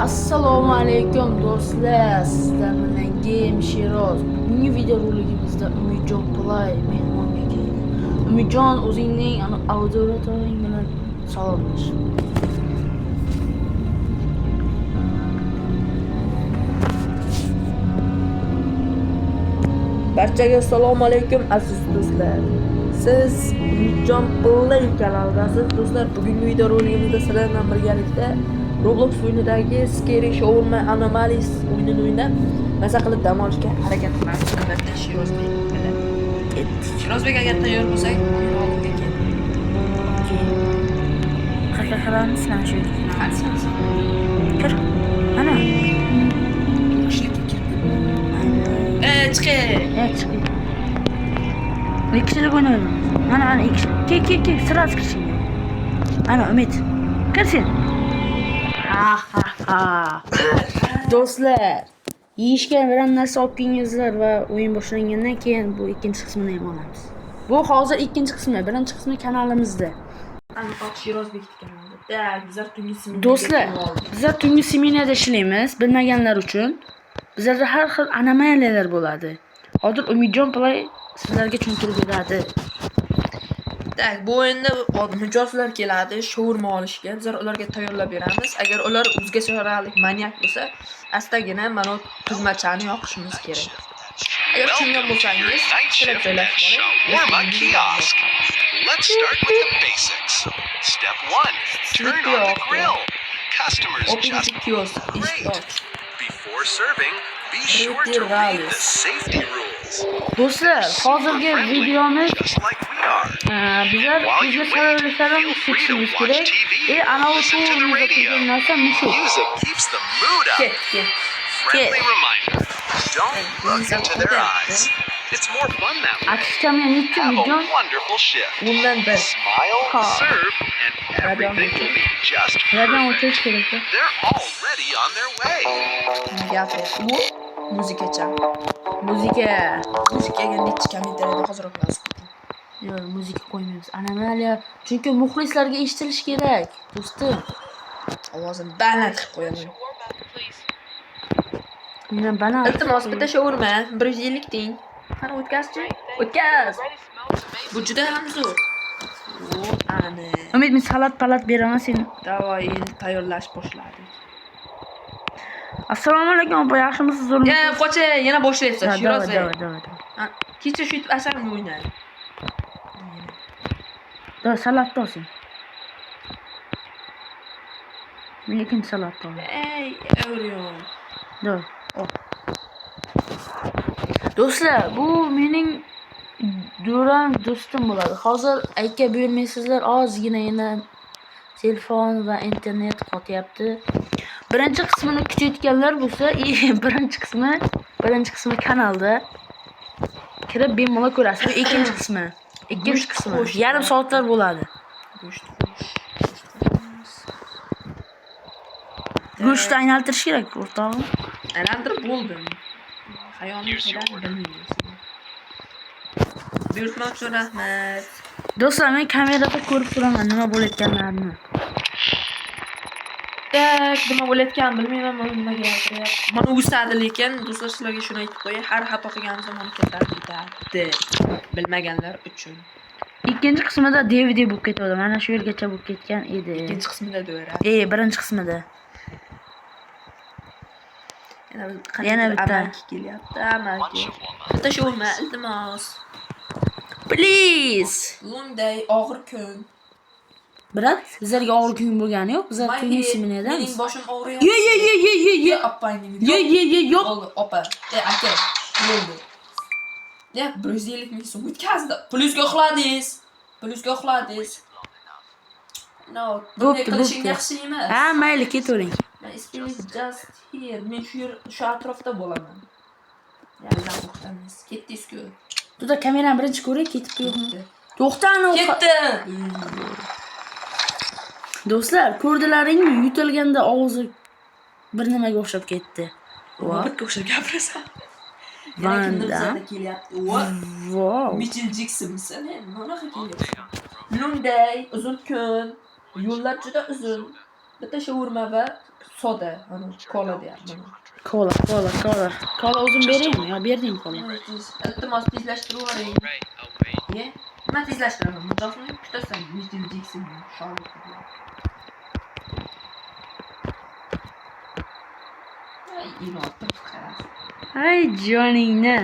Assalomu alaykum do'stlar, sizlar bilan Game Shiroz. Bugungi video roligimizda Umidjon Play mehmonga keldi. Umidjon, o'zingning auditoriyang bilan salomlash. Barchaga assalomu alaykum aziz do'stlar. Siz Umidjon Play kanalidasiz do'stlar. Bugungi video roligimizda sizlar bilan birgalikda Roblox o'yinidagi Scary Shawarma Anomalies o'yinini o'ynab maza qilib dam olishga harakat qilamiz. Albatta Shirozbek bilan ketdik. Shirozbek agar tayyor bo'lsak, o'yin oldiga keldik. Qanaqa qilamiz mana shu yerga? Qarsangiz. Kir. Mana. Ishlikka kirdim. Chiqing. Chiqing. Ikkichilik o'ynaymiz. Mana ikki. Kel, sirasiz kirishing. Ana Umid. Kirsin. Do'stlar, yeyishga biron narsa olib kelingizlar va o'yin boshlangandan keyin bu ikkinchi qismini ham olamiz. Bu hozir ikkinchi qismi, birinchi qismi kanalimizda. Aniq Shirozbek kanalida. Bizlar tungi seminarda. Do'stlar, bizlar tungi seminarda ishlaymiz, bilmaganlar uchun. Bizlarda har xil anomaliyalar bo'ladi. Hozir Umidjon Play sizlarga tushuntirib beradi. Tak, bu o'yinda mijozlar keladi, shawarma olishga. Bizlar ularga tayyorlab beramiz. Agar ular o'zgachoralik maniak bo'lsa, astagina mana bu tugmachani yoqishimiz kerak. Agar tushungan bo'lsangiz, kelib joylashib Shawarma kiosk. Let's start with the basics. Step 1. Turn on the grill. Customers just great. Before serving, be sure to read the safety rules. Do'stlar, hozirgi videomiz Just like we are. bizlar bizga saralashlarimiz seçishimiz kerak. Ana o turgan narsa mushu. Music keeps the mood up. Friendly reminder. Don't look into their eyes. It's more fun that way. Akşamya neçe Have video? a wonderful shift. Bundan ben. Smile, serve, and everything will be just Nereden perfect. ortaya çıkaracak? They're already on their way. Bu muzikacha. Muzikaga necha kommentariyada hozirroq yozib. Yo'q, muzika qo'ymaymiz. Anomaliya, chunki muxlislarga eshitilish kerak. Do'stim, ovozini baland qilib qo'yaman. Mana baland. Iltimos, bitta shawarma, 150 teng. Qani o'tkazchi? O'tkaz. Bu juda ham zo'r. Ana. Umid, men salat beraman sen. Davoy tayyorlash boshladi. Assalomu alaykum, opa, yaxshimisiz, zo'rmisiz? Ya, qocha, yana boshlayapsan, Shirozbek. Davay. Kecha shu asarimni o'ynadi. Da, salat olsin. Lekin salat ol. Ey, Orion. Da. Do'stlar, bu mening do'stim bo'ladi. Hozir aytga buyurmaysizlar, ozgina telefon va internet qotyapti. Birinchi qismini kutayotganlar bo'lsa, birinchi qismi kanalda kirib bemalol ko'rasiz. Ikkinchi qismi yarim soatlar bo'ladi. Go'shtni aylantirish kerak, o'rtog'im. Aylantirib bo'ldim. Xayolim bilan bilmayman. Buyurtma uchun rahmat. Do'stlar, men kamerada ko'rib turaman nima bo'layotganlarini. Nima bo'layotganini bilmayman, mana nimaga gapiryapti. Mana o'sadi, lekin do'stlar sizlarga shuni aytib qo'yay, har xato qilganimizda mana ketadi. Bilmaganlar uchun. Ikkinchi qismida DVD bo'lib ketadi. Mana shu yergacha bo'lib ketgan edi. Ikkinchi qismida do'ra. Birinchi qismida. Yana bitta kelyapti. Amalga. Bitta shawarma, iltimos. Please. Bunday og'ir kun. Brat, bizlarga og'ir kun bo'lgani yo'q. Bizlar tungi seminardamiz. Mening boshim og'riyapti. Ye. Opangning. Ye, yo'q. Opa. Aka. Bo'ldi. Ya, 150 ming so'm o'tkazdi. Plyusga uxladingiz. No, bunday qilishing yaxshi emas. Ha, mayli, ketavering. My spirit just here. Men shu atrofda bo'laman. Yalla to'xtamiz. Ketdingiz-ku. Tuda kamerani birinchi ko'ray, ketib yo'qmi? To'xtani. Ketdi. Do'stlar, ko'rdilaringmi? Yutilganda og'zi bir nimaga o'xshab ketdi. Robotga o'xshab gapirasan. Vanda. Wow. Michael Jacksonmisan, mana kelyapti. Bunday uzun kun, yo'llar juda uzun. Bitta shawarma va soda, hani kola deyapman. Kola o'zim beraymi yo berding kola? Iltimos tezlashtirib yuboring. Ye, nima tezlashtiraman? Mijozni kutasan, yeysin, shogird bilan. Ay, inotim qaras. Ay joningni.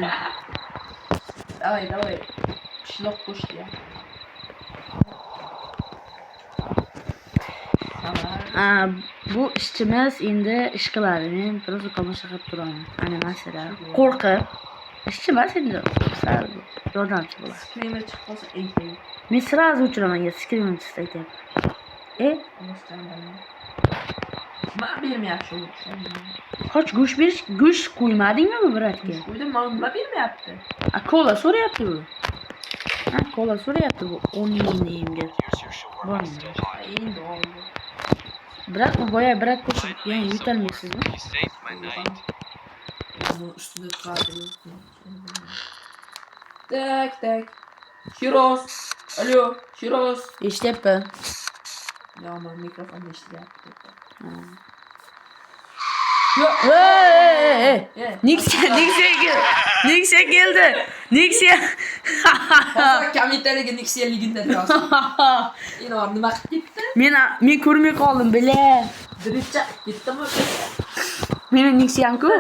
Давай. Pishloq qo'sh ya. Bu ishchimiz endi ish qiladi. Men просто tomosha qilib turaman. Animatsiyalar. Qo'rqib. Ishchi emas endi. Sal yordamchi bo'ladi. Skrimer chiqib qolsa aytay. Men сразу o'chiraman, skrimer aytyapman. Nima bermayapti u? Qoch go'sht qo'ymadingmi bu bratga? Qo'ydim, nima bermayapti? Kola so'rayapti bu. Kola so'rayapti bu 10 mingni yemga. Bormi? Endi oldi. Brat u boya brat qo'shib, ya'ni yutolmaysizmi? Uni ustida turadi. Tak. Shiroz. Alo, Shiroz. Eshityapti. Yo, men mikrofonni eshityapti. Nexia keldi. Nexia. Hozir kommentariyaga Nexia ligida yozing. Ino nima qilib ketdi? Men ko'rmay qoldim, bila. Dircha ketdimi? Meni Nexia'm-ku.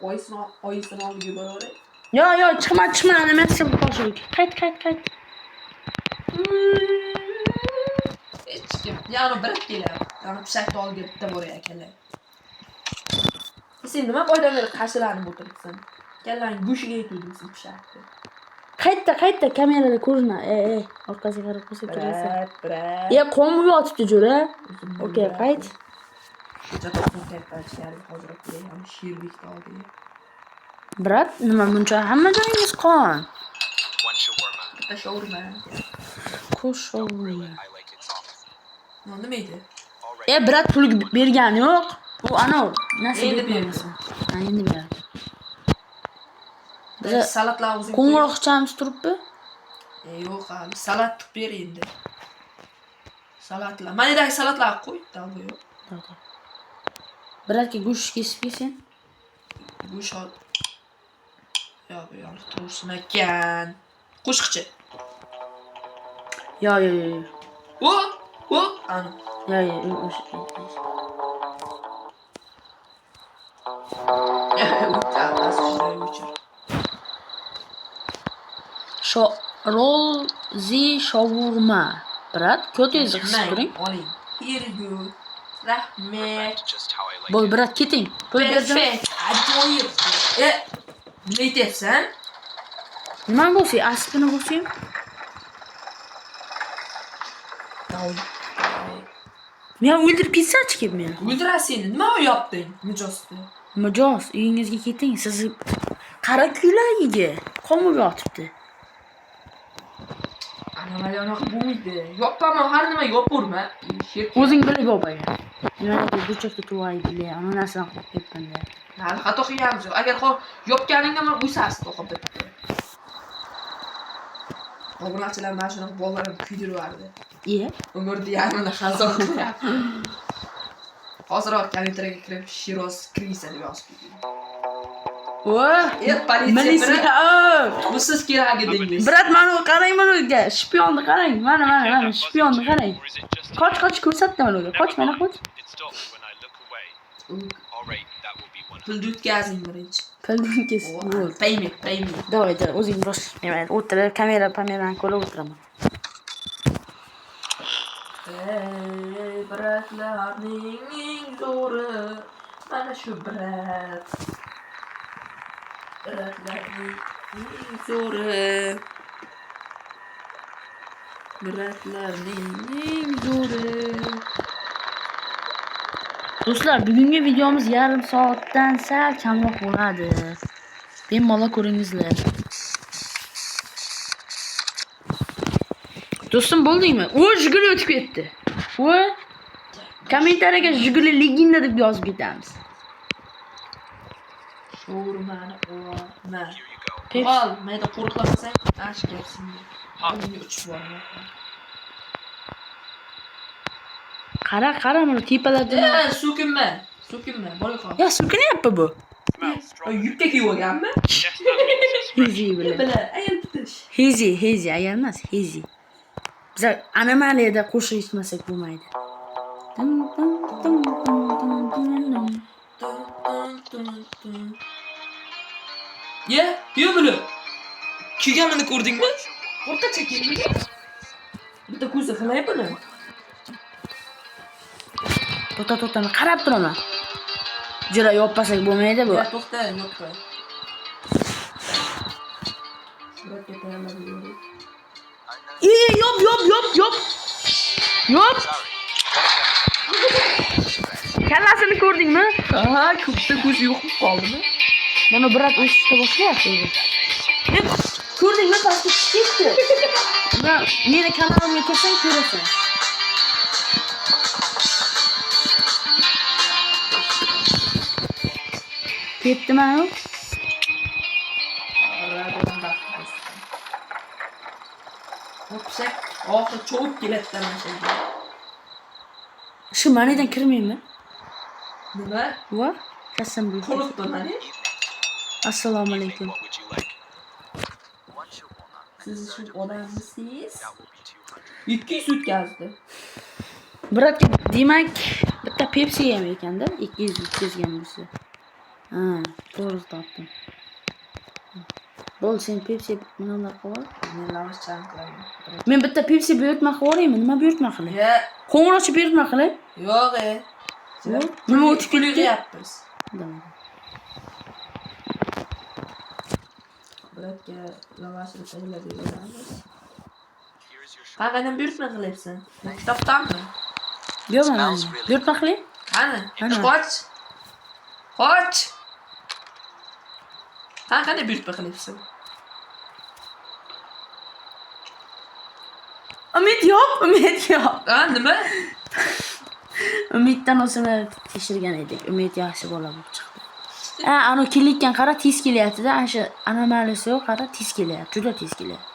Oyisini olib yuboray. Yo, chiqma, nima qilib qolsang. Qayt. Hech kim. Yana bir keladi. Yana pishakni olib bitta boray akalar. Sen nima foydalar qarshilanib o'tiribsan? Kallang go'shiga yetuvdim sen pishakni. Qayta kamerada ko'rina. Orqasiga qarab qo'ysa kirasan. Brat. Qonib yotibdi jo'ra. Okey, qayt. Jatoqni qaytashlar hozir ham Sherbekni oldi. Brat, nima buncha hamma joyingiz qon? One shawarma. Bitta shawarma. Qo'shov. Nima edi? Brat pul bergani yo'q. Bu anov. Nasib Endi bermasin. Endi beradi. Biz salatlar o'zing. Qo'ng'iroqchamiz turibdi? Yo'q, hali salat qilib ber endi. Salatlar. Manidagi salatlarni qo'y, dalbo yo'q. Bratga go'sht kesib kelsin. Go'sht ol. Yo, bu yo'q, tursin ekan. Qo'shiqchi. Yo. O, ana. Yo. Rolzi shawarma. Brat, ko'tingizni qisib turing. Oling. Here you go. Rahmat. Just how I like Bo'l, it. brat, keting. Pul berdim. Perfect. Ajoyib. Nima aytyapsan? Nima bo'lsa, aspini bo'lsa-ham. Men o'ldirib ketsachi kelib meni. O'ldirasen, nima yapding mijozda? Mijoz, uyingizga keting. Siz qara kuylagiga qomib yotibdi. Ana yonoq bo'lmaydi. Yopaman, har nima yopaverma. O'zing bilib yopagan. Nimaga burchakda turaydi, ana narsani qilib ketganda. Hali xato qilganmiz. Agar yopganingda men uysasiz to'qib bitdi. Obunachilar mana shuni bolalarim kuydirardi. Umrda yarmini xazon qilyapti. Hozirroq kommentariyaga kirib Shiroz Krisa deb yozib qo'ying. Politsiya. Bu siz kerak edingiz. Brat, mana qarang bunga. Shpionni qarang. Mana shpionni qarang. Qoch ko'rsatdi mana unga. Qoch. Pulni o'tkazing birinchi. Pulni kes. Payment. Davay, o'zing bosh. Men o'tirib kamerani ko'rib o'tiraman. Bratlarning eng zo'ri mana shu brat. Bratlarning eng zo'ri. Do'stlar, bugungi videomiz yarim soatdan sal kamroq bo'ladi. Bemalol ko'ringizlar. Do'stim, bo'ldingmi? Jiguli o'tib ketdi. Kommentariyaga Jiguli legenda deb yozib ketamiz. Sho'rmani olma. Here you go. Ol, mayda qo'rqlasang, ash kelsin. Bunga 3 bor. Qara mana tepalardan. So'kinma. Bola qol. Ya so'kinyapti bu. Yubka kiyib olganmi? Hizi bilan. Bilan ayol tutish. Hizi ayol emas, hizi. Biz anomaliyada qo'shiq eshitmasak bo'lmaydi. Dum, dum, dum, dum, dum, dum, dum. Yo buni. Kiyganini ko'rdingmi? O'rtacha kiygan. Bitta ko'zi qilay buni. To'xta, qarab turaman. Juda yoppasak bo'lmaydi bu. To'xta, yoppa. Suratga tayyorlab yuboring. Yop. Kallasini ko'rdingmi? Aha, ko'pda ko'z yo'q qoldimi? Mana biroz o'sishga boshlayapti o'zi. Ko'rdingmi, pastga tushibdi. Meni kanalimga kirsang ko'rasan. Ketdimi? Hopsak, oxiri cho'p keladi mana shunga. Shu manidan kirmaymi? Nima? Va? Qasam bu. Qolibdi mana. Assalomu alaykum. What would you like? Siz shu odammisiz? 200 o'tkazdi. Biroq demak bitta Pepsi yem ekanda 200 o'tkazgan bo'lsa. Ha, to'g'ri topdim. Bo'l sen Pepsi nima qilib? Men lavash chang qilaman. Men bitta Pepsi buyurtma qilaveraymi? Nima buyurtma qilay? Ya, Qo'ng'iroqchi buyurtma qilay? yo'q. Nima o'tib ketdi? Qilyapmiz. Biratga lavashni tayyorlab beramiz. Qanday buyurtma qilyapsan? Maktabdanmi? Yo'q, mana buyurtma qilay. Qani? Ana. Qoch. Qanday buyurtma qilyapsan? Umid yo'q. Ha, nima? Umiddan o'zini tekshirgan edik. Umid yaxshi bola bo'lib chiqdi. Ana kelayotgan qara tez kelyapti-da, ana shu anomaliyasi yo'q, qara tez kelyapti, juda tez kelyapti.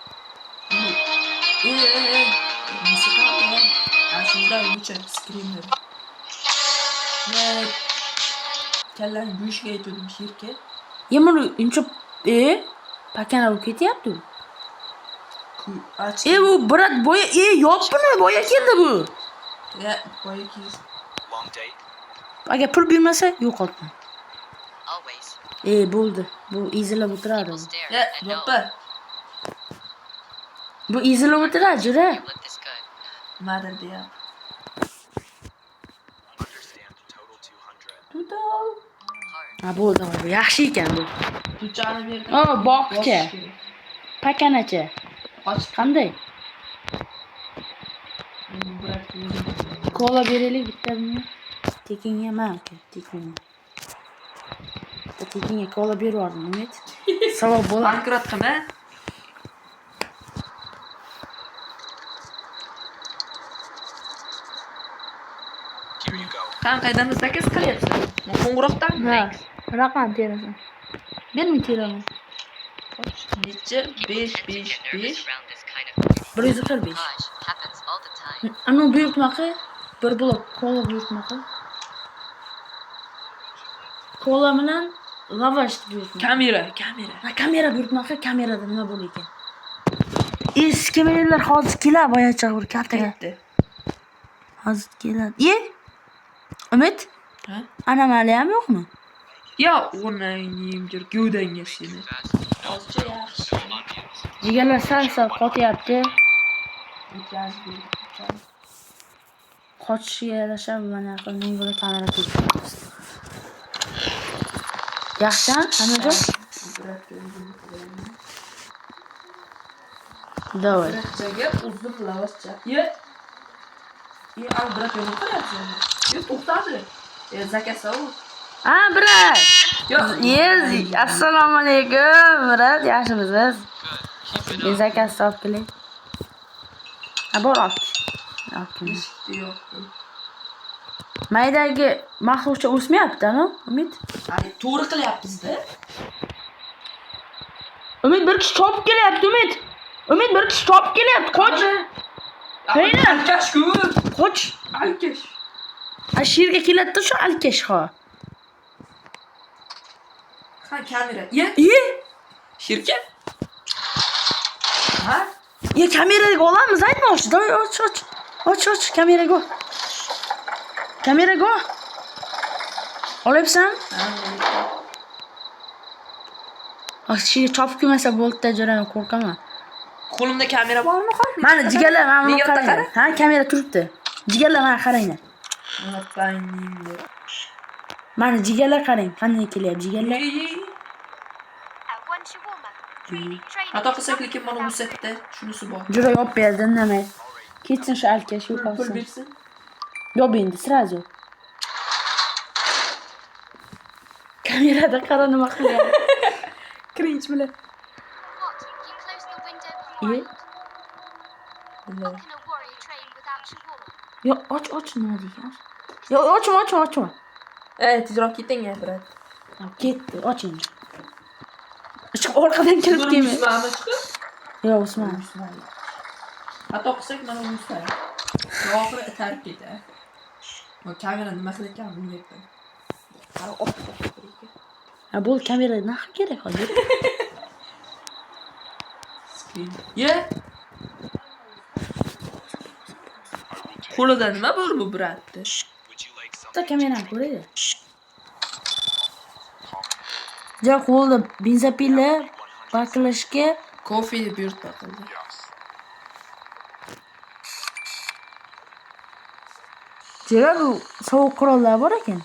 Shunda o'cha skrinlar. Kallarni bo'shga aytdim shirka. Yemani uncha pakana olib ketyapti. Bu brat boya yopini boya keldi bu. Ya, boya keldi. Long day? Agar pul bermasa yo'qotma. Always. Bo'ldi. Bu izlab o'tiradi. People stare Ya, and know yoppa. Bu izlab o'tiradi, juda. you look this good. Nimadir deya. Understand total 200. Total. Hard. Ha, bo'ldi. Bu yaxshi ekan bu. Tuchani berdim. Boqcha. Pakanacha. Qoch. Qanday? Birat Kola beraylik bittani. Tekinga ham tekinga. Tekinga kola berardim, Umid. Savob bo'ladi. bankrot qilma. Here you go. Qanqaydan zakas qilyapsan? Qo'ng'iroqdanmi? Ha, raqam terasan. Bermi teraman? Necha? 5 Get nervous around this kind of 145. Gosh, happens all the time. Ana buyurtma qil. Bir blok kola buyurtma qil. Kola bilan lavash buyurtma. kamera. Ha, kamera buyurtma qil, kamerada nima bo'lar ekan? Eski kamerlar hozir keladi, boyacha bir kattaga. Ketdi. Hozir keladi. Umid? Ha? Anomaliya ham yo'qmi? Ya, o'rnangim jir gavdangga seni. Hozircha yaxshi. Jigarlar sal qotyapti. O'tkazib berdim. Qochishiga yarasha mana qilning bo'la kamera tutib. Yaxshi, hammaga? Davay. Biratchaga uzun lavashcha. Birat yo'q qilyapsan. To'xtadi. Zakas ol. Ha, brat. Yo'q. Assalomu alaykum, brat. Yaxshimisiz? Men zakas olib kelay. Ha, bor olib. Eshikda yo'q. Maydagi maxluqcha o'smayapti-mi, Umid? Ay, to'g'ri qilyapmiz-da. Umid bir kishi chopib kelyapti, Umid. Bir kishi chopib kelyapti, qoch. Reyna! Alkash-ku. Qoch. Alkash. Ha sherga keladi shu alkash ha. Ha, kamera. Ye. Shirka. Ha? Ya kameraga olamiz, aytma och. Davay och. Och kameraga. Kameraga. Olyapsan? Ashi chopib kelmasa bo'ldi-da, jo'rani qo'rqaman. Qo'limda kamera bormi hozir? Mana jigarlar mana buni Videoda qarang. Ha, kamera turibdi. Jigarlar mana qaranglar. Mana jigarlar qarang, qanday kelyapti jigarlar. Xato qilsak lekin mana bu setda shunisi bor. Jo'ra yopib berdi, indamay. Ketsin shu alkash Pul yo'qolsin. bersin. Yo'q endi, sразу. Kamerada qara nima qilyapti. Cringe bilan. What? You close the window Yeah. behind? How can a warrior train without your wall? Yo, och nima deysan? Yo, ochma. Tezroq keting ya, brat. Ketdi, och endi. Chiq orqadan kirib kelma. Usmani chiqib. Yo, Usmon. Xato qilsak mana bu usmani. Oxiri itarib ketadi. Bu kamera nima qilayotganini bilmayapman. Qara Ha, bu kamera nima kerak hozir? screen. Ye. Qo'lida nima bor bu bratni? Bitta kamerani ko'raydi. Ja, qo'lda benzapila baklashga Kofe buyurtma qildi. jera bu sovuq qurollar bor ekan.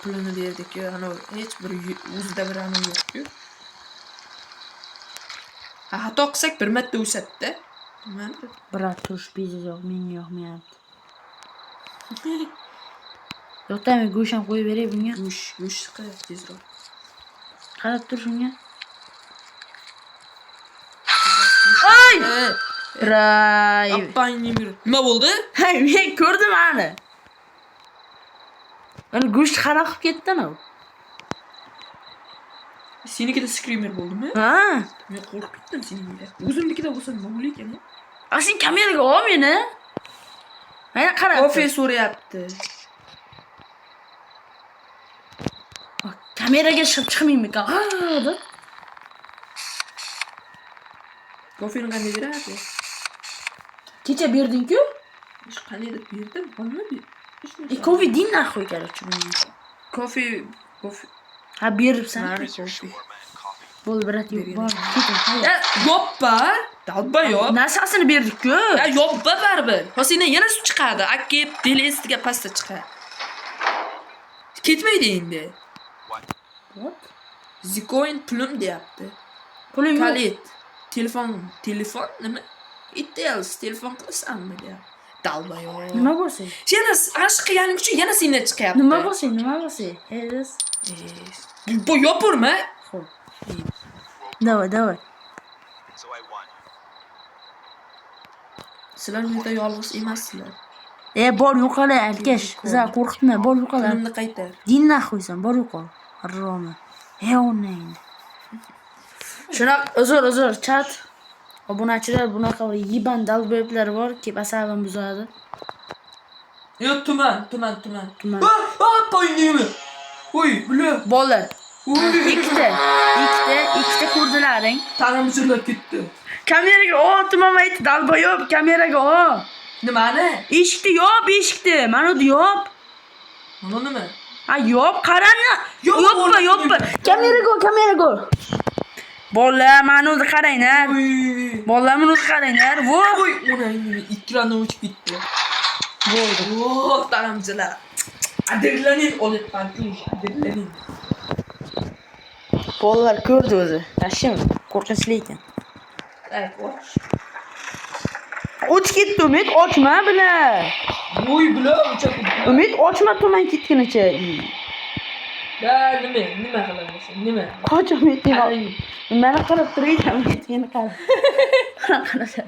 Pulini berdik-ku, ana hech bir o'zida bir ana yo'q-ku. Ha, xato qilsak bir marta o'sadi-da. Nimadir? Brat turish bezi yo'q, menga yoqmayapti. Yo'qmi, go'sht ham qo'yib beray bunga. Go'sht qil tezroq. Qarab tur shunga. Ay! Ray. Appayning yur. Nima bo'ldi? Hay, men ko'rdim ani. Mana go'sht xara qilib ketdi-na. Senikida screamer bo'ldimi? Ha. Men qo'rqib ketdim senikida. O'zimnikida bo'lsa nima bo'lar ekan? Sen kameraga ol meni. Mana qarab. Kofe so'rayapti. Kameraga chiqib chiqmaymikan? Ha, deb. Kofeni qanday beradi? Kecha berding-ku? Ish qanday deb berdim? Nima ber? Kofe din nahvoy короче bunga. Kofe Ha, beribsan. Mari kofe. Bo'l, brat, yo'q, bor. Keting, hayır. Ya yoppa. Dalba yop. Narsasini berdik-ku. Ya yoppa baribir. Hozir yana suv chiqadi. Akka telesiga pasta chiqadi. Ketmaydi endi. What? Zikoin pulim deyapti. Pulim yo'q. Kalit. Telefon nima? Itels telefon qilasanmi deyapti. Dalba yo'q. Nima bo'lsa? Yana ash qilganing uchun yana sendan chiqyapti. Nima bo'lsa? Eres. Bu yopurma. Xo'p. Давай. So I won. Sizlar bu yerda yolg'iz emassizlar. Bor yo'qola alkash. Za qo'rqitma, bor yo'qola. Pulimni qaytar. Din nahvoysan, bor yo'qol. Harromi. Onang. Shuna uzr, chat. Obunachilar bunaqa yiban dalboyiblar bor, kelib asabim buzadi. Yo, tuman. Tuman. Ha, poyingmi? Uy, bular. Bolalar. Ikkita ko'rdilaring. Tanam uzrlab ketdi. Kameraga tuman aytdi, dalboyob, kameraga Nimani? Eshikni yop, Mana uni yop. Mana nima? Ha, yop, qarani. Yoppa. Kameraga. Bolalar, mana uni qaranglar. Bolalar, mana uni qaranglar. Voy, onangni ekrandan o'chib ketdi. Bo'ldi. Oh, tanamchilar. Adrenalin olyapman-ku, adrenalin. Bolalar ko'rdi o'zi. Tashim, qo'rqinchli ekan. Ay, och. Och ketdi, Umid, ochma bilan. Voy, bular o'chib. Umid, ochma tuman ketgunicha. Nima qilasan? Nima? Qoch Umid, mana qarab turaydi, ketgani qarab. Qarasa.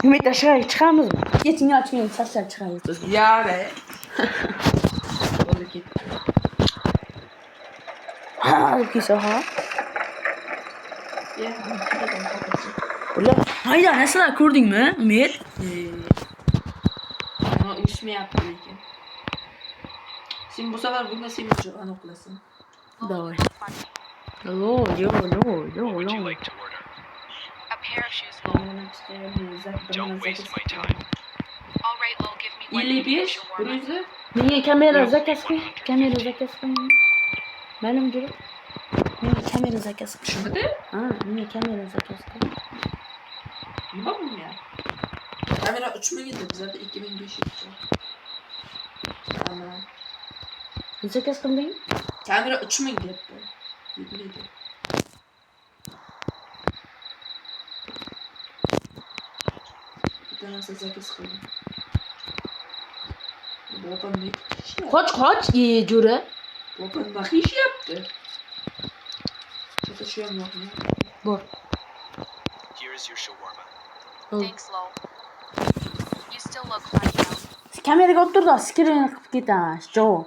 Umid, tashqariga chiqamizmi? Keting ochmang, sashlab chiqamiz. Yare. Bo'ldi ketdi. olib kelsa ha. Ya, Ular hayda narsalar ko'rdingmi? Umid. ama uyushmayapti lekin. Sen bu sefer bunda sen aniq qilasan. Давай. Yo. What would you like to order? A pair of shoes. Don't waste my time. All right, Lowell, give me one 55, shawarma. 100. Menga kamera Yo'q. zakaz qil. Kamera zakaz qil. Ma'lum jurib. Menga kamera zakaz qil. Shunida? Ha, menga kamera zakaz qil. Nima bu ya? Kamera 3000 edi, bizda 2500. Ana. Zakaz qilding? Kamera 3000 debdi. Yetmaydi. Bitta narsa zakaz qildim. Bobam ne ishlayapti? Qoch, jo'ra. Bobam nima ishlayapti? Shu ham yo'qmi? Bor. Here is your shawarma. Thanks, Lowell. You still look fine now. Kameraga olib turdi, skrin qilib ketaman. Javob.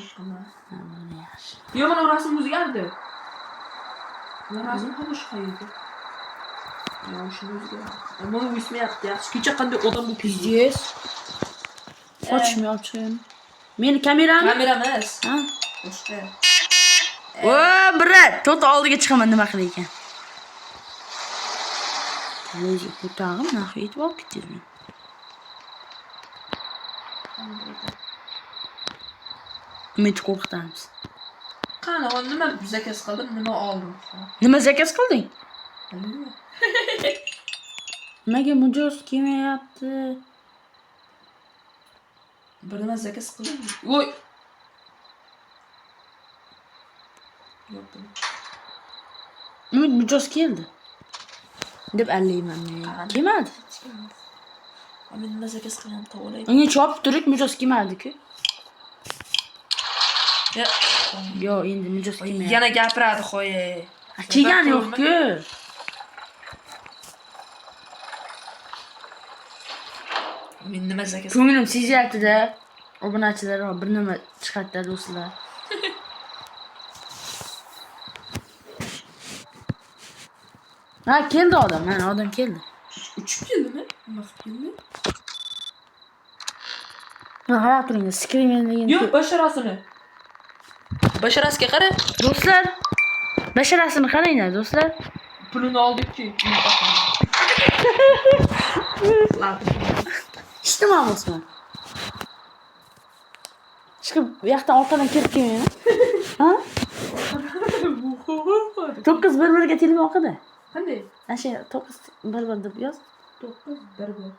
Yo'qmi? Ha, mana yaxshi. Yo'q, mana rasm o'zgardi. Mana rasm ham o'zgardi. Yo'q, shuni o'zgardi. Mana o'smayapti. Yaxshi, kecha qanday odam bu Yes. Qochmay olchim. Meni kamerami? Kameramiz. Ha? Boshqa. O, brat, to'ta oldiga chiqaman nima qilay ekan. Televizor ko'tarib, naxi yetib olib ketdingmi? Umid qo'rqitamiz. Qani, o nima zakaz qildim, nima oldim? Nima zakaz qilding? Bilmayman. Nimaga mijoz kelmayapti? Bir nima zakaz qildim. Voy. Yo'q. Umid mijoz keldi. Deb allayman men. Kelmadi. Men nima zakaz qilgan to'g'ri. Unga chopib turib mijoz kelmadi-ku. Ya, Yo, endi mijoz kelmayapti. yana gapiradi xo'ye. Kelgani yo'q-ku. Men nima zakaz Ko'nglim sezyapti-da. Obunachilar bir nima chiqadi do'stlar. Ha, keldi odam. Mana odam keldi. uchib keldimi? Nima qilib keldi? Ha, qarab turing, skrimenligini. Yo'q, basharasini. Basharasiga qara. Do'stlar, basharasini qaranglar, do'stlar. Pulini oldik-ku. Eshitdimi o'sman? Chiqib, bu yoqdan orqadan kirib kelmaymi? Ha? 911 ga telefon qildi. Qanday? Ana shu 911 deb yoz. 911.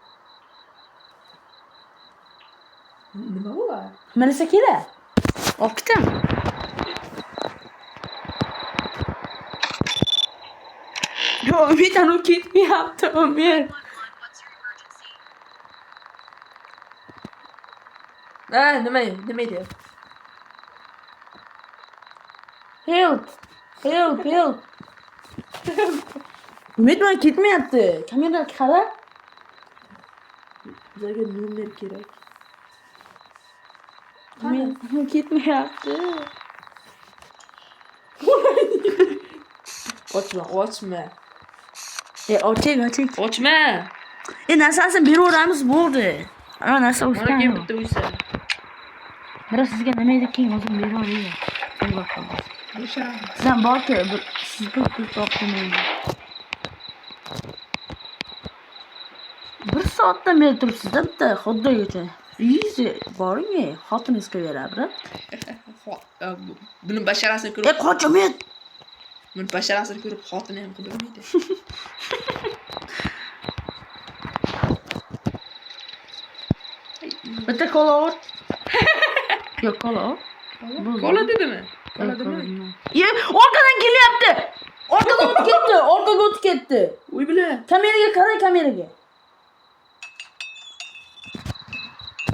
Nima bo'ladi? Milisa kerak. Olib ketam. Yo, Umiddan u ketmayapti, Umid. Nima deyapti? Help. Umid men ketmayapti. Kameraga qara. Bizga nomer kerak. Men ketmayapti. Ochma. Oching. Ochma. Narsasini beraveramiz bo'ldi. Ana narsa Mana o'sgan. kim bitta uysa. Biroq sizga nima edi keyin o'zim beraverayman. Sizdan borki, siz bir pul topdingiz. Bir soatdan beri turibsiz-da bitta xuddigacha. Uyingizni boring, xotiningizga beradi. Buni basharasini ko'rib, Qoch Umid. buni basharasini ko'rib xotini ham qilmaydi. Bitta kola ol. Yo'q, kola ol. Kola dedimi? Kola demang. Ye, orqadan kelyapti. Orqaga o'tib ketdi. Uy bilan. Kameraga qarang, kameraga.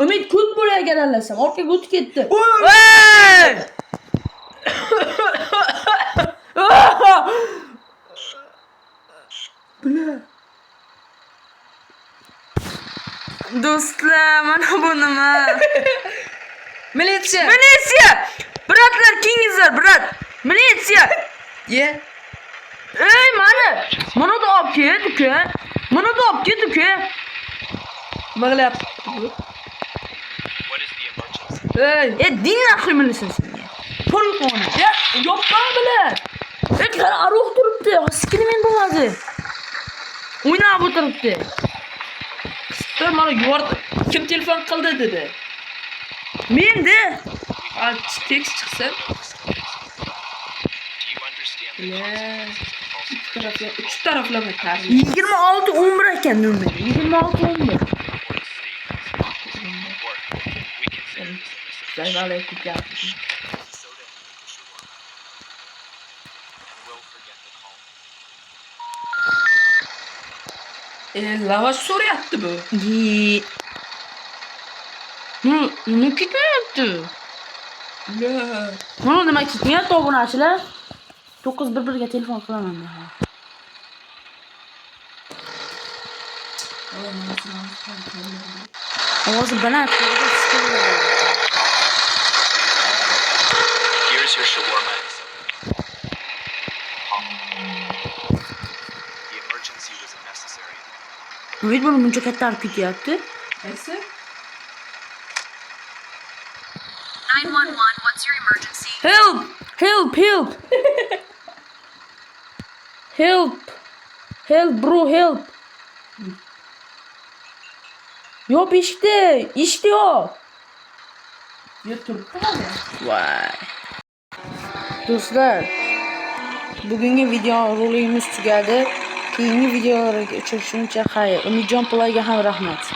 Umid kut bo'lagan allasam, orqaga o'tib ketdi. Do'stlar, mana bu nima? Militsiya. Bratlar, kengizlar, brat. Militsiya! Ye. Ey, mana da olib ket, uka. Mana da olib ket, uka. Nima qilyapti bu? Dinle xiymilisın sen ya. To'y qo'yma. Ya, yopma bilan. Qara aruq turibdi. Sikini men bo'ladi. O'ynab o'tiribdi. Dur mana yuvardı. Kim telefon qildi dedi. Menda. Ha, tekst chiqsa. Do you understand the consequences of false Taraflama tarif. 26-11 ekan numeri. 26-11. or we consider this a Güzel aleyküm yaptım. soda and we'll forget the call. Lavaş soru yaptı bu. Ne gitmeyapti? La. Mana nima ketmayapti obunachilar? 911 ga telefon qilaman men. Ovozi baland. Here's your shawarma and soda. The emergency was unnecessary. Voy buni buncha katta olib ketyapti. Neyse. 911, what's your emergency? Help! Help! Help! Help! Help bro, help! Yok işte, işte yok. YouTube. Vay. Do'stlar, bugungi video rolimiz tugadi. Keyingi videolarga uchrashguncha xayr. Umidjon Playga ham rahmat.